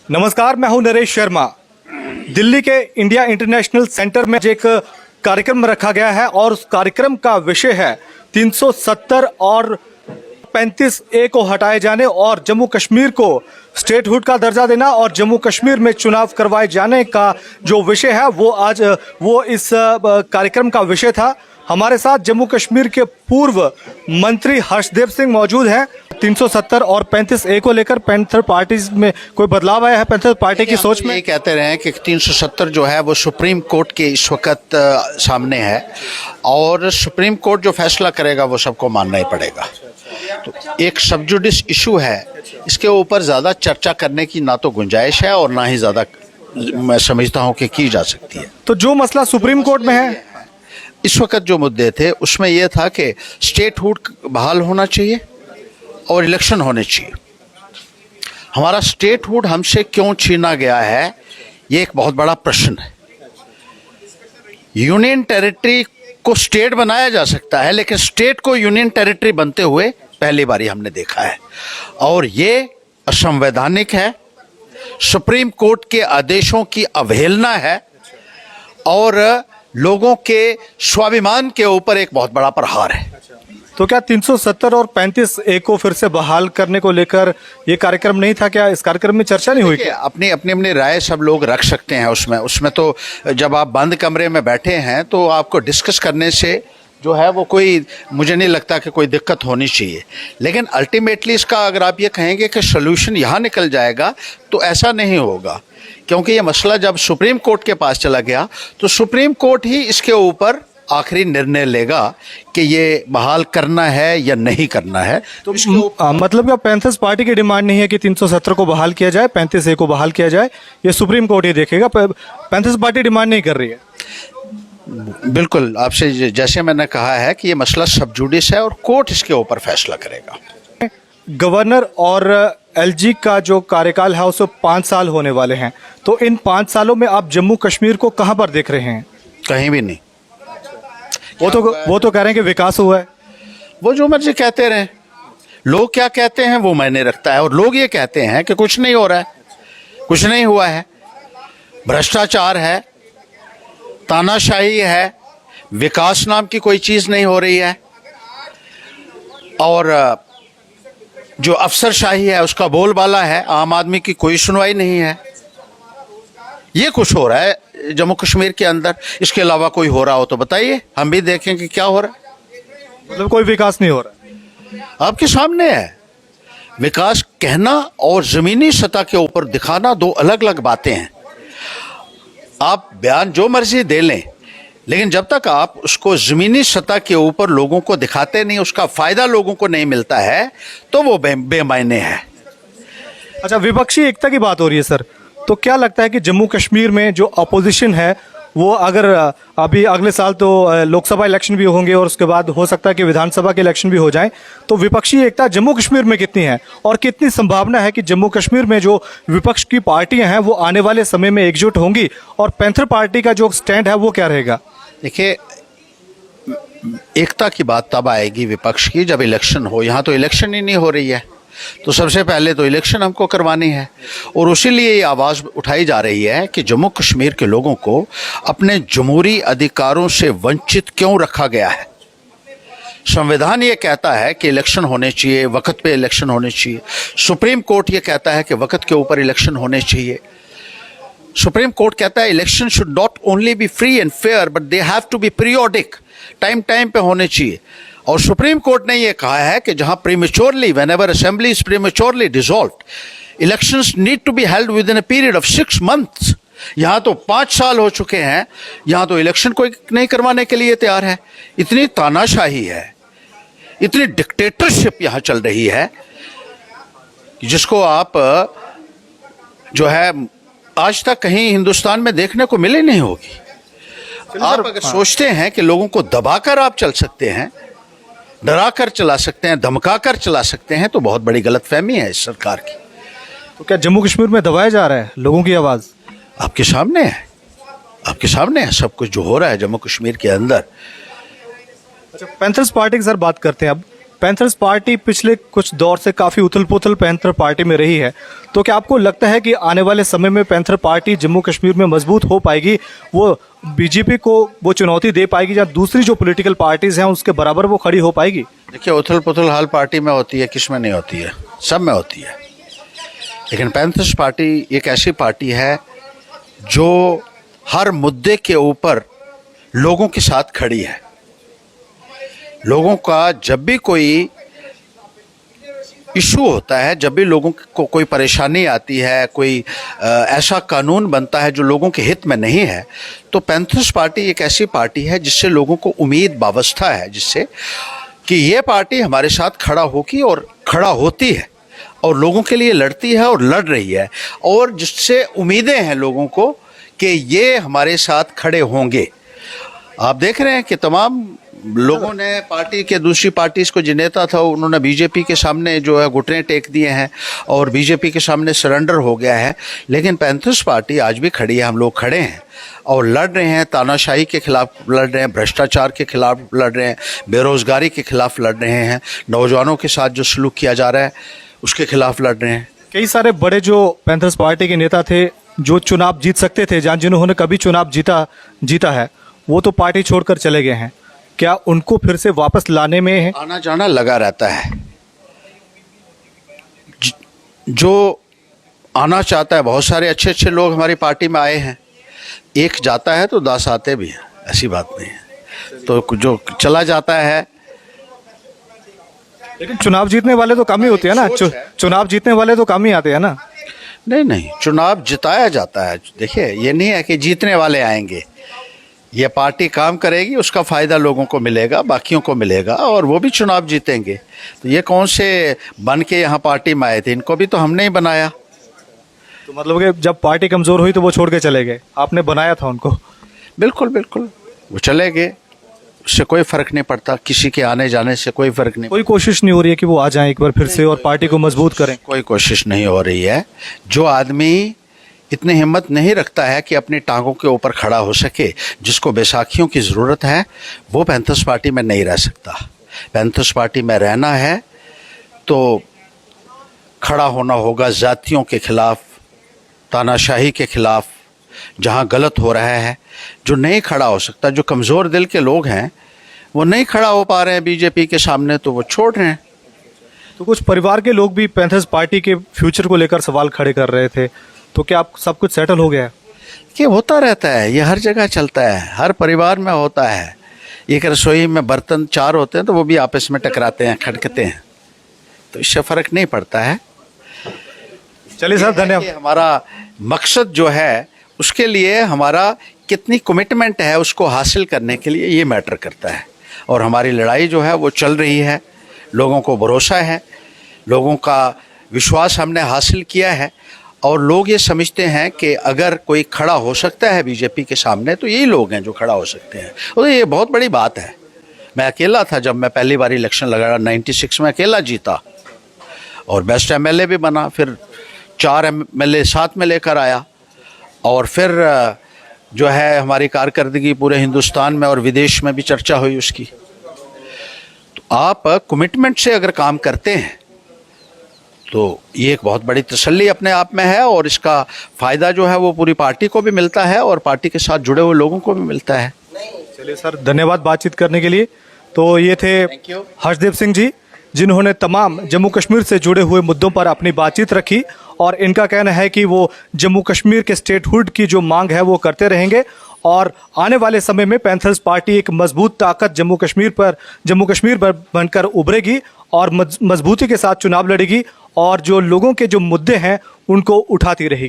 नमस्कार, मैं हूं नरेश शर्मा। दिल्ली के इंडिया इंटरनेशनल सेंटर में एक कार्यक्रम रखा गया है और उस कार्यक्रम का विषय है 370 और 35A को हटाए जाने और जम्मू कश्मीर को स्टेटहुड का दर्जा देना और जम्मू कश्मीर में चुनाव करवाए जाने का जो विषय है वो इस कार्यक्रम का विषय था। हमारे साथ जम्मू कश्मीर के पूर्व मंत्री हर्षदेव सिंह मौजूद हैं। 370 और 35A को लेकर पैंथर पार्टी में कोई बदलाव आया है पैंथर पार्टी की सोच में? ये कहते रहे कि 370 जो है वो सुप्रीम कोर्ट के इस वक्त सामने है और सुप्रीम कोर्ट जो फैसला करेगा वो सबको मानना ही पड़ेगा। तो एक सब जुडिस इशू है, इसके ऊपर ज़्यादा चर्चा करने की ना तो गुंजाइश है और ना ही ज़्यादा मैं समझता हूँ कि की जा सकती है। तो जो मसला सुप्रीम कोर्ट में है, इस वक्त जो मुद्दे थे उसमें यह था कि स्टेटहुड बहाल होना चाहिए और इलेक्शन होने चाहिए। हमारा स्टेटहुड हमसे क्यों छीना गया है, ये एक बहुत बड़ा प्रश्न है। यूनियन टेरिटरी को स्टेट बनाया जा सकता है, लेकिन स्टेट को यूनियन टेरिटरी बनते हुए पहली बारी हमने देखा है और ये असंवैधानिक है, सुप्रीम कोर्ट के आदेशों की अवहेलना है और लोगों के स्वाभिमान के ऊपर एक बहुत बड़ा प्रहार है। तो क्या 370 और 35A को फिर से बहाल करने को लेकर ये कार्यक्रम नहीं था? क्या इस कार्यक्रम में चर्चा नहीं हुई? क्या अपनी अपनी अपनी राय सब लोग रख सकते हैं उसमें तो जब आप बंद कमरे में बैठे हैं तो आपको डिस्कस करने से जो है वो कोई, मुझे नहीं लगता कि कोई दिक्कत होनी चाहिए। लेकिन अल्टीमेटली इसका अगर आप ये कहेंगे कि सोल्यूशन यहाँ निकल जाएगा तो ऐसा नहीं होगा, क्योंकि ये मसला जब सुप्रीम कोर्ट के पास चला गया तो सुप्रीम कोर्ट ही इसके ऊपर आखिरी निर्णय लेगा कि ये बहाल करना है या नहीं करना है। तो मतलब क्या पैंथर्स पार्टी की डिमांड नहीं है कि 370 को बहाल किया जाए, 35A को बहाल किया जाए? ये सुप्रीम कोर्ट ही देखेगा, पैंथर्स पार्टी डिमांड नहीं कर रही है। बिल्कुल, आपसे जैसे मैंने कहा है कि ये मसला सब जुडिस है और कोर्ट इसके ऊपर फैसला करेगा। गवर्नर और LG का जो कार्यकाल है उसे 5 साल होने वाले हैं, तो इन 5 सालों में आप जम्मू कश्मीर को कहां पर देख रहे हैं? कहीं भी नहीं। वो तो कह रहे हैं कि विकास हुआ है। वो जो मर्जी कहते रहे, लोग क्या कहते हैं वो मायने रखता है और लोग ये कहते हैं कि कुछ नहीं हो रहा है, कुछ नहीं हुआ है, भ्रष्टाचार है, तानाशाही है, विकास नाम की कोई चीज़ नहीं हो रही है और जो अफसरशाही है उसका बोलबाला है, आम आदमी की कोई सुनवाई नहीं है। ये कुछ हो रहा है जम्मू कश्मीर के अंदर। इसके अलावा कोई हो रहा हो तो बताइए, हम भी देखें कि क्या हो रहा है। मतलब कोई विकास नहीं हो रहा? आपके सामने है। विकास कहना और जमीनी सतह के ऊपर दिखाना दो अलग अलग बातें हैं। आप बयान जो मर्जी दे लें, लेकिन जब तक आप उसको ज़मीनी सतह के ऊपर लोगों को दिखाते नहीं, उसका फ़ायदा लोगों को नहीं मिलता है, तो वो बेमायने है। अच्छा, विपक्षी एकता की बात हो रही है सर, तो क्या लगता है कि जम्मू कश्मीर में जो अपोजिशन है वो अगर अभी अगले साल तो लोकसभा इलेक्शन भी होंगे और उसके बाद हो सकता है कि विधानसभा के इलेक्शन भी हो जाएं, तो विपक्षी एकता जम्मू कश्मीर में कितनी है और कितनी संभावना है कि जम्मू कश्मीर में जो विपक्ष की पार्टियां हैं वो आने वाले समय में एकजुट होंगी और पैंथर पार्टी का जो स्टैंड है वो क्या रहेगा? देखिए, एकता की बात तब आएगी विपक्ष की जब इलेक्शन हो। यहाँ तो इलेक्शन ही नहीं हो रही है, तो सबसे पहले तो इलेक्शन हमको करवानी है और उसीलिए ये आवाज़ उठाई जा रही है कि जम्मू कश्मीर के लोगों को अपने जमहूरी अधिकारों से वंचित क्यों रखा गया है। संविधान ये कहता है कि इलेक्शन होने चाहिए, वक्त पे इलेक्शन होने चाहिए। सुप्रीम कोर्ट ये कहता है कि वक्त के ऊपर इलेक्शन होने चाहिए। सुप्रीम कोर्ट कहता है election should not only be free and fair but they have to be periodic, time time पे होने चाहिए। और सुप्रीम कोर्ट ने यह कहा है कि जहां prematurely, whenever assembly is prematurely dissolved, elections need to be held within a period of 6 months। यहाँ तो 5 साल हो चुके हैं, यहाँ तो इलेक्शन कोई नहीं करवाने के लिए तैयार है। इतनी तानाशाही है, इतनी डिक्टेटरशिप यहाँ चल रही है जिसको आप जो है आज तक कहीं हिंदुस्तान में देखने को मिली नहीं होगी। आप अगर सोचते हैं कि लोगों को दबाकर आप चल सकते हैं, डरा कर चला सकते हैं, धमका कर चला सकते हैं, तो बहुत बड़ी गलतफहमी है इस सरकार की। तो क्या जम्मू कश्मीर में दबाया जा रहा है लोगों की आवाज़? आपके सामने है, आपके सामने है सब कुछ जो हो रहा है जम्मू कश्मीर के अंदर। अच्छा, पैंथर्स पार्टी की सर बात करते हैं अब, पैंथर्स पार्टी पिछले कुछ दौर से काफ़ी उथल पुथल पैंथर पार्टी में रही है, तो क्या आपको लगता है कि आने वाले समय में पैंथर पार्टी जम्मू कश्मीर में मजबूत हो पाएगी, वो बीजेपी को वो चुनौती दे पाएगी, या दूसरी जो पॉलिटिकल पार्टीज हैं उसके बराबर वो खड़ी हो पाएगी? देखिए, उथल पुथल हर पार्टी में होती है, किस में नहीं होती है? सब में होती है। लेकिन पैंथर्स पार्टी एक ऐसी पार्टी है जो हर मुद्दे के ऊपर लोगों के साथ खड़ी है। लोगों का जब भी कोई इशू होता है, जब भी लोगों को कोई परेशानी आती है, कोई ऐसा कानून बनता है जो लोगों के हित में नहीं है, तो पैंथर्स पार्टी एक ऐसी पार्टी है जिससे लोगों को उम्मीद वाबस्ता है, जिससे कि ये पार्टी हमारे साथ खड़ा होगी और खड़ा होती है और लोगों के लिए लड़ती है और लड़ रही है, और जिससे उम्मीदें हैं लोगों को कि ये हमारे साथ खड़े होंगे। आप देख रहे हैं कि तमाम लोगों ने पार्टी के दूसरी पार्टी को जो नेता था उन्होंने बीजेपी के सामने जो है घुटने टेक दिए हैं और बीजेपी के सामने सरेंडर हो गया है। लेकिन पैंथर्स पार्टी आज भी खड़ी है, हम लोग खड़े हैं और लड़ रहे हैं, तानाशाही के खिलाफ लड़ रहे हैं, भ्रष्टाचार के खिलाफ लड़ रहे हैं, बेरोजगारी के खिलाफ लड़ रहे हैं, नौजवानों के साथ जो सलूक किया जा रहा है उसके खिलाफ लड़ रहे हैं। कई सारे बड़े जो पैंथर्स पार्टी के नेता थे जो चुनाव जीत सकते थे, जिन्होंने कभी चुनाव जीता है, वो तो पार्टी छोड़कर चले गए हैं। क्या उनको फिर से वापस लाने में आना जाना लगा रहता है? जो आना चाहता है, बहुत सारे अच्छे अच्छे लोग हमारी पार्टी में आए हैं, एक जाता है तो 10 आते भी हैं, ऐसी बात नहीं है। तो जो चला जाता है, लेकिन चुनाव जीतने वाले तो कम ही होते हैं ना, चुनाव जीतने वाले तो कम ही आते हैं ना। नहीं, चुनाव जिताया जाता है। देखिए, ये नहीं है कि जीतने वाले आएंगे, ये पार्टी काम करेगी, उसका फ़ायदा लोगों को मिलेगा, बाकियों को मिलेगा, और वो भी चुनाव जीतेंगे। तो ये कौन से बन के यहाँ पार्टी में आए थे? इनको भी तो हमने ही बनाया। तो मतलब कि जब पार्टी कमज़ोर हुई तो वो छोड़ के चले गए, आपने बनाया था उनको? बिल्कुल बिल्कुल, वो चले गए, उससे कोई फ़र्क नहीं पड़ता, किसी के आने जाने से कोई फ़र्क नहीं। कोई कोशिश नहीं हो रही है कि वो आ जाएं एक बार फिर से और पार्टी को मजबूत करें? कोई कोशिश नहीं हो रही है। जो आदमी इतनी हिम्मत नहीं रखता है कि अपनी टांगों के ऊपर खड़ा हो सके, जिसको बैसाखियों की ज़रूरत है, वो पैंथर्स पार्टी में नहीं रह सकता। पैंथर्स पार्टी में रहना है तो खड़ा होना होगा जातियों के खिलाफ, तानाशाही के खिलाफ, जहाँ गलत हो रहा है। जो नहीं खड़ा हो सकता, जो कमज़ोर दिल के लोग हैं, वो नहीं खड़ा हो पा रहे हैं बीजेपी के सामने, तो वो छोड़ रहे हैं। तो कुछ परिवार के लोग भी पैंथर्स पार्टी के फ्यूचर को लेकर सवाल खड़े कर रहे थे, तो क्या आप सब कुछ सेटल हो गया है? कि होता रहता है, ये हर जगह चलता है, हर परिवार में होता है। एक रसोई में बर्तन 4 होते हैं तो वो भी आपस में टकराते हैं, खटकते हैं, तो इससे फ़र्क नहीं पड़ता है। चलिए सर, धन्यवाद। हमारा मकसद जो है, उसके लिए हमारा कितनी कमिटमेंट है उसको हासिल करने के लिए ये मैटर करता है। और हमारी लड़ाई जो है वो चल रही है, लोगों को भरोसा है, लोगों का विश्वास हमने हासिल किया है, और लोग ये समझते हैं कि अगर कोई खड़ा हो सकता है बीजेपी के सामने तो यही लोग हैं जो खड़ा हो सकते हैं। और ये बहुत बड़ी बात है। मैं अकेला था जब मैं पहली बार इलेक्शन लगा, 96 में अकेला जीता और बेस्ट एमएलए भी बना, फिर 4 एमएलए साथ में लेकर आया, और फिर जो है हमारी कारकर्दगी पूरे हिंदुस्तान में और विदेश में भी चर्चा हुई उसकी। तो आप कमिटमेंट से अगर काम करते हैं तो ये एक बहुत बड़ी तसल्ली अपने आप में है, और इसका फ़ायदा जो है वो पूरी पार्टी को भी मिलता है और पार्टी के साथ जुड़े हुए लोगों को भी मिलता है। चलिए सर, धन्यवाद बातचीत करने के लिए। तो ये थे हर्षदीप सिंह जी, जिन्होंने तमाम जम्मू कश्मीर से जुड़े हुए मुद्दों पर अपनी बातचीत रखी, और इनका कहना है कि वो जम्मू कश्मीर के स्टेटहुड की जो मांग है वो करते रहेंगे, और आने वाले समय में पैंथर्स पार्टी एक मजबूत ताकत जम्मू कश्मीर पर बनकर उभरेगी और मजबूती के साथ चुनाव लड़ेगी, और जो लोगों के जो मुद्दे हैं उनको उठाती रहेगी।